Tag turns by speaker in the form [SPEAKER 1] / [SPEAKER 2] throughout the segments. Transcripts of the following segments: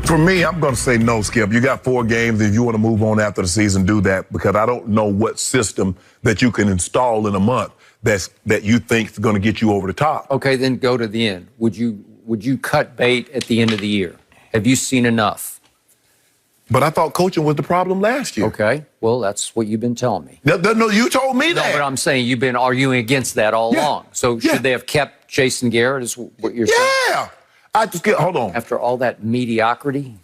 [SPEAKER 1] For me, I'm going to say no, Skip. You got 4 games. If you want to move on after the season, do that, because I don't know what system that you can install in a month that you think is going to get you over the top.
[SPEAKER 2] Okay, then go to the end. Would you cut bait at the end of the year? Have you seen enough?
[SPEAKER 1] But I thought coaching was the problem last year.
[SPEAKER 2] Okay, well, that's what you've been telling me.
[SPEAKER 1] No, you told me that.
[SPEAKER 2] No, but I'm saying you've been arguing against that all along. So should they have kept Jason Garrett, is what you're saying?
[SPEAKER 1] Yeah. Hold on.
[SPEAKER 2] After all that mediocrity?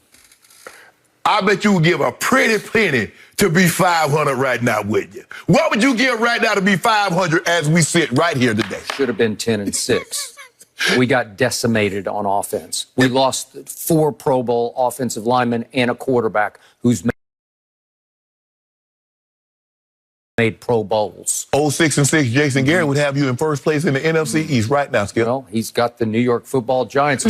[SPEAKER 1] I bet you would give a pretty penny to be 500 right now, wouldn't you? What would you give right now to be 500 as we sit right here today?
[SPEAKER 2] Should have been 10-6. We got decimated on offense. We lost 4 Pro Bowl offensive linemen and a quarterback who's made Pro Bowls.
[SPEAKER 1] 6-6 Jason Garrett would have you in first place in the NFC East right now, Skip.
[SPEAKER 2] Well, he's got the New York Football Giants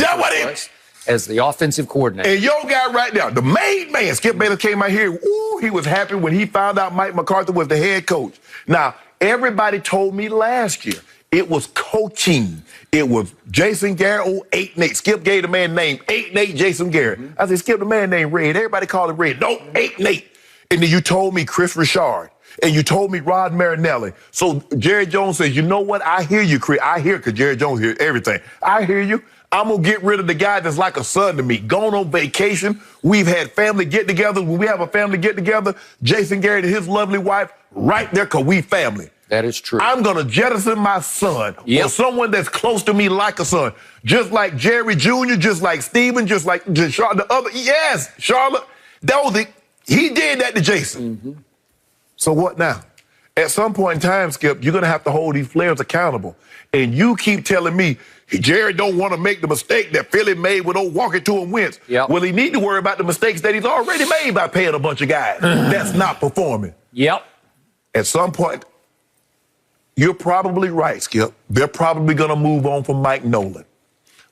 [SPEAKER 2] as the offensive coordinator.
[SPEAKER 1] And your guy right now, the main man, Skip Bayless, came out here. Ooh, he was happy when he found out Mike McCarthy was the head coach. Now, everybody told me last year it was coaching. It was Jason Garrett, 8-8. Skip gave the man name 8-8 Jason Garrett. I said, Skip, the man named Red. Everybody called him Red. No, 8-8. And then you told me Chris Richard. And you told me Rod Marinelli. So Jerry Jones says, you know what? I hear you, Chris. I hear, because Jerry Jones hears everything. I hear you. I'm going to get rid of the guy that's like a son to me. Gone on vacation. We've had family get-togethers. When we have a family get-together, Jason Garrett and his lovely wife right there, because we family.
[SPEAKER 2] That is true.
[SPEAKER 1] I'm going to jettison my son or someone that's close to me like a son. Just like Jerry Jr., just like Steven, just like Charlotte, the other. Yes, Charlotte. He did that to Jason. Mm-hmm. So what now? At some point in time, Skip, you're going to have to hold these players accountable. And you keep telling me, Jerry don't want to make the mistake that Philly made with old Walker to and Wentz. Yep. Well, he need to worry about the mistakes that he's already made by paying a bunch of guys that's not performing.
[SPEAKER 2] Yep.
[SPEAKER 1] At some point, you're probably right, Skip. They're probably going to move on from Mike Nolan.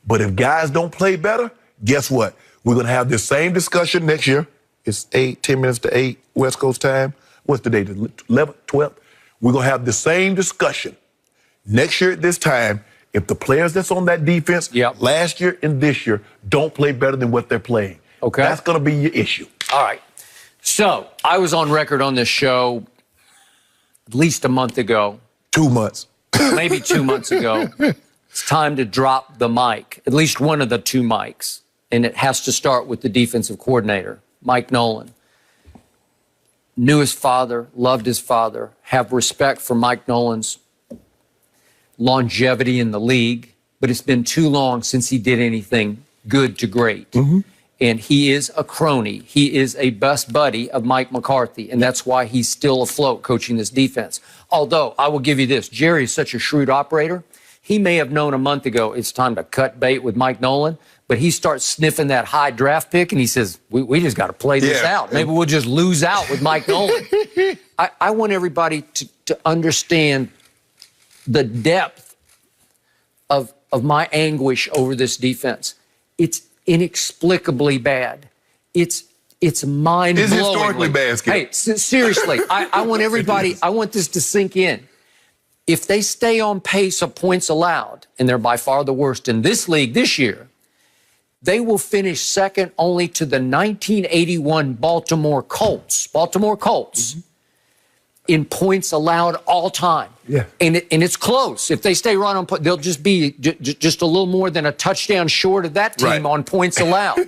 [SPEAKER 1] But if guys don't play better, guess what? We're going to have this same discussion next year. It's 10 minutes to 8 West Coast time. What's the date? 11th, 12th? We're going to have the same discussion next year at this time. If the players that's on that defense last year and this year don't play better than what they're playing, that's going to be your issue.
[SPEAKER 2] All right. So I was on record on this show at least a month ago.
[SPEAKER 1] 2 months.
[SPEAKER 2] Maybe 2 months ago. It's time to drop the mic, at least one of the 2 mics. And it has to start with the defensive coordinator, Mike Nolan. Knew his father, loved his father, have respect for Mike Nolan's longevity in the league, but it's been too long since he did anything good to great. Mm-hmm. And he is a crony. He is a best buddy of Mike McCarthy, and that's why he's still afloat coaching this defense. Although, I will give you this, Jerry is such a shrewd operator, he may have known a month ago it's time to cut bait with Mike Nolan, but he starts sniffing that high draft pick, and he says, we just got to play this out. Maybe we'll just lose out with Mike Nolan. I want everybody to understand the depth of my anguish over this defense. It's inexplicably bad. It's mind-blowing.
[SPEAKER 1] It's historically bad, Skip.
[SPEAKER 2] Hey, seriously, I want everybody, I want this to sink in. If they stay on pace of points allowed, and they're by far the worst in this league this year, they will finish second only to the 1981 Baltimore Colts. In points allowed all time. Yeah. And it's close. If they stay right on, they'll just be just a little more than a touchdown short of that team on points allowed.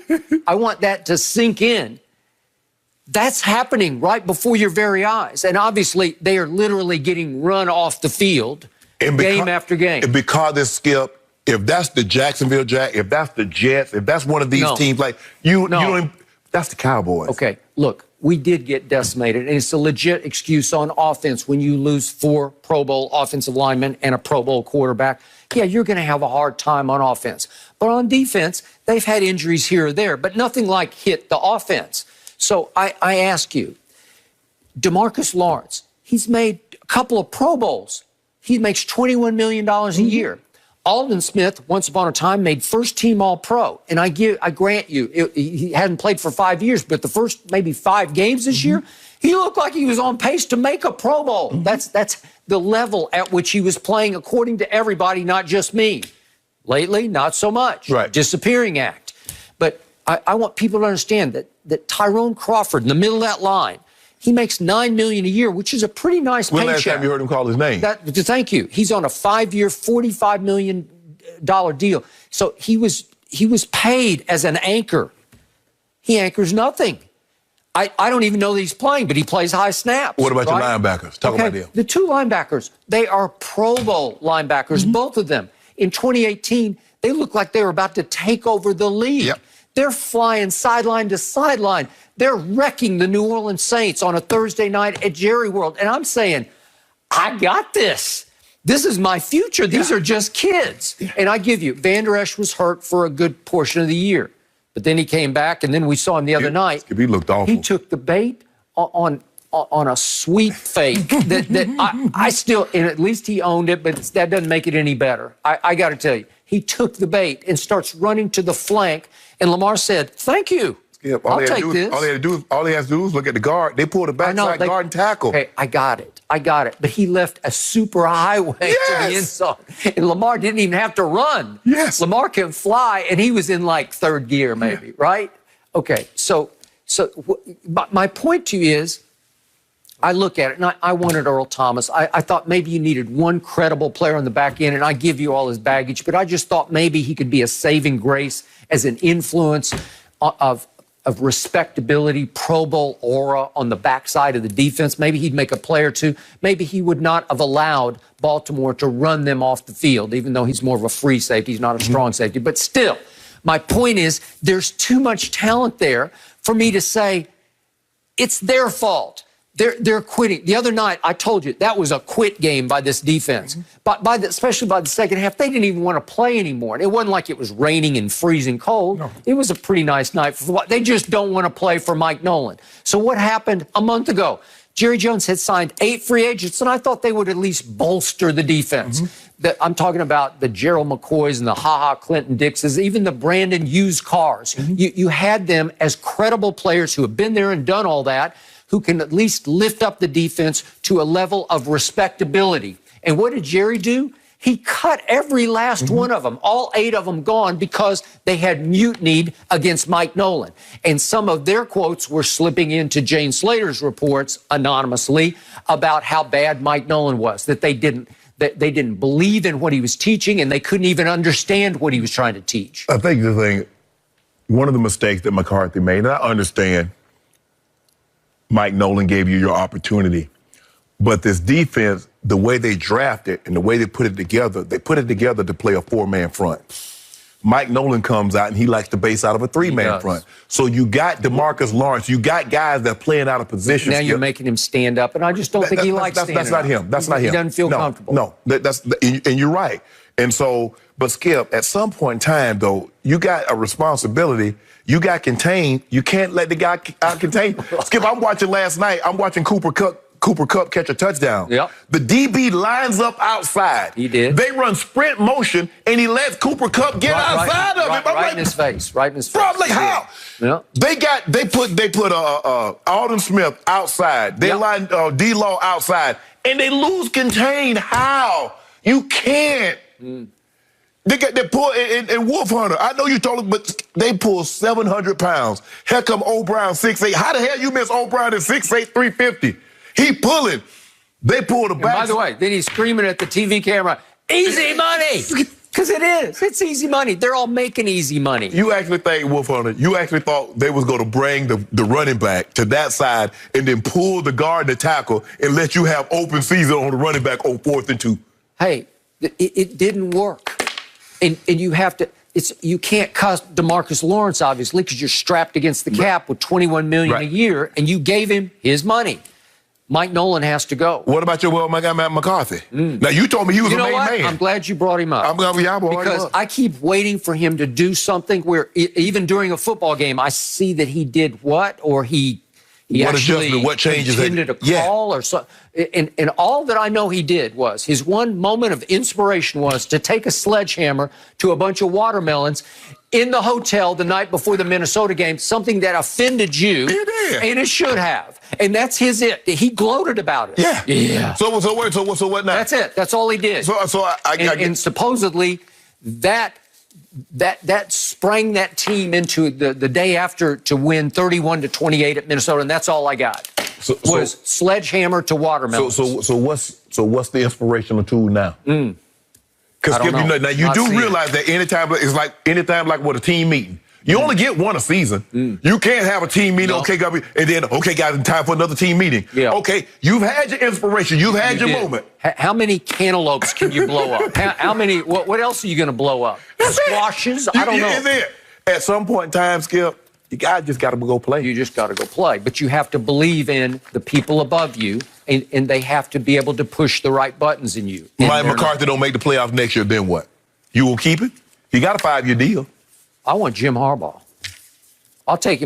[SPEAKER 2] I want that to sink in. That's happening right before your very eyes. And obviously, they are literally getting run off the field game after game.
[SPEAKER 1] And because it's Skip, if that's the Jacksonville Jack, if that's the Jets, if that's one of these teams, like you don't, that's the Cowboys.
[SPEAKER 2] Okay, look, we did get decimated, and it's a legit excuse on offense when you lose 4 Pro Bowl offensive linemen and a Pro Bowl quarterback. Yeah, you're going to have a hard time on offense. But on defense, they've had injuries here or there, but nothing like hit the offense. So I ask you, DeMarcus Lawrence, he's made a couple of Pro Bowls. He makes $21 million a year. Aldon Smith, once upon a time, made first-team All-Pro. And I grant you, he hadn't played for 5 years, but the first maybe 5 games this year, he looked like he was on pace to make a Pro Bowl. That's the level at which he was playing, according to everybody, not just me. Lately, not so much. Disappearing act. But I want people to understand that Tyrone Crawford, in the middle of that line, he makes $9 million a year, which is a pretty nice paycheck.
[SPEAKER 1] When last time you heard him call his name?
[SPEAKER 2] Thank you. He's on a 5-year, $45 million deal. So he was paid as an anchor. He anchors nothing. I don't even know that he's playing, but he plays high snaps.
[SPEAKER 1] What about your linebackers? Talk about them.
[SPEAKER 2] The two linebackers, they are Pro Bowl linebackers, both of them. In 2018, they look like they were about to take over the league.
[SPEAKER 1] Yep.
[SPEAKER 2] They're flying sideline to sideline. They're wrecking the New Orleans Saints on a Thursday night at Jerry World. And I'm saying, I got this. This is my future. These are just kids. And I give you, Van Der Esch was hurt for a good portion of the year. But then he came back, and then we saw him the other night.
[SPEAKER 1] He looked awful.
[SPEAKER 2] He took the bait on a sweep fake that I still, and at least he owned it, but that doesn't make it any better. I got to tell you, he took the bait and starts running to the flank, and Lamar said, "Thank you.
[SPEAKER 1] Skip,
[SPEAKER 2] I'll take this."
[SPEAKER 1] All he has to do is look at the guard. They pulled a backside guard and tackle.
[SPEAKER 2] Okay, I got it. But he left a super highway to the end zone. And Lamar didn't even have to run.
[SPEAKER 1] Yes.
[SPEAKER 2] Lamar can fly, and he was in like third gear maybe, right? Okay, so my point to you is, I look at it, and I wanted Earl Thomas. I thought maybe you needed one credible player on the back end, and I give you all his baggage, but I just thought maybe he could be a saving grace as an influence of respectability, Pro Bowl aura on the backside of the defense. Maybe he'd make a play or two. Maybe he would not have allowed Baltimore to run them off the field, even though he's more of a free safety. He's not a strong safety. But still, my point is there's too much talent there for me to say it's their fault. They're quitting. The other night, I told you, that was a quit game by this defense. But especially by the second half, they didn't even want to play anymore. And it wasn't like it was raining and freezing cold. No. It was a pretty nice night for football. They just don't want to play for Mike Nolan. So what happened a month ago? Jerry Jones had signed 8 free agents, and I thought they would at least bolster the defense. I'm talking about the Gerald McCoys and the Ha-Ha Clinton Dixes, even the Brandon Hughes Cars. You had them as credible players who have been there and done all that, who can at least lift up the defense to a level of respectability. And what did Jerry do? He cut every last one of them, all 8 of them gone, because they had mutinied against Mike Nolan. And some of their quotes were slipping into Jane Slater's reports anonymously about how bad Mike Nolan was, that they didn't believe in what he was teaching, and they couldn't even understand what he was trying to teach.
[SPEAKER 1] I think the thing, one of the mistakes that McCarthy made, and I understand Mike Nolan gave you your opportunity, but this defense, the way they drafted and the way they put it together to play a 4-man front. Mike Nolan comes out and he likes to base out of a 3-man front. So you got DeMarcus Lawrence, you got guys that are playing out of position.
[SPEAKER 2] Now you're making him stand up, and I just don't think he likes standing up.
[SPEAKER 1] That's not him. That's not him.
[SPEAKER 2] He doesn't feel comfortable.
[SPEAKER 1] No, and you're right. And so, but Skip, at some point in time, though, you got a responsibility. You got contained. You can't let the guy out contain. Skip, I'm watching last night. I'm watching Cooper Kupp catch a touchdown.
[SPEAKER 2] Yep.
[SPEAKER 1] The DB lines up outside.
[SPEAKER 2] He did.
[SPEAKER 1] They run sprint motion, and he lets Cooper Kupp get outside of him.
[SPEAKER 2] Right in his face. Right in his face.
[SPEAKER 1] Bro, I'm like, how?
[SPEAKER 2] Yep.
[SPEAKER 1] They put Alden Smith outside. They line D-Law outside, and they lose contain. How? You can't. They pull and Wolf Hunter. I know you told him, but they pull 700 pounds. Here come O'Brien 6'8". How the hell you miss O'Brien at 6'8", 350? He pulling. They pull the back.
[SPEAKER 2] By the way, then he's screaming at the TV camera, "Easy money!" Because it is. It's easy money. They're all making easy money.
[SPEAKER 1] You actually think, Wolf Hunter, you actually thought they was going to bring the running back to that side and then pull the guard to tackle and let you have open season on the running back on 4th and 2?
[SPEAKER 2] Hey, it didn't work. And you have to, you can't cut DeMarcus Lawrence, obviously, because you're strapped against the cap with $21 million a year, and you gave him his money. Mike Nolan has to go.
[SPEAKER 1] What about your my guy, Matt McCarthy? Now, you told me he was a main man.
[SPEAKER 2] I'm glad you brought him up. Because I keep waiting for him to do something where, even during a football game, I see that he did what, or he actually intended a call or something. And all that I know he did was, his one moment of inspiration was to take a sledgehammer to a bunch of watermelons in the hotel the night before the Minnesota game, something that offended you, and it should have. And that's he gloated about it. Yeah. So what now? That's it. That's all he did. And supposedly that sprang that team into the day after to win 31-28 at Minnesota, and that's all I got. Was sledgehammer to watermelon.
[SPEAKER 1] So what's the inspirational tool now? Because now you do realize that anytime like with a team meeting, you only get one a season. You can't have a team meeting, okay, guys, and then, okay, guys, it's time for another team meeting. Yeah. Okay, you've had your inspiration. You've had your moment.
[SPEAKER 2] How many cantaloupes can you blow up? How many, what else are you going to blow up? Squashes? I don't know.
[SPEAKER 1] At some point in time, Skip, you guys just got to go play.
[SPEAKER 2] You just got to go play. But you have to believe in the people above you, and they have to be able to push the right buttons in you.
[SPEAKER 1] Mike McCarthy don't make the playoffs next year, then what? You will keep it? He got a 5-year deal.
[SPEAKER 2] I want Jim Harbaugh. I'll take him.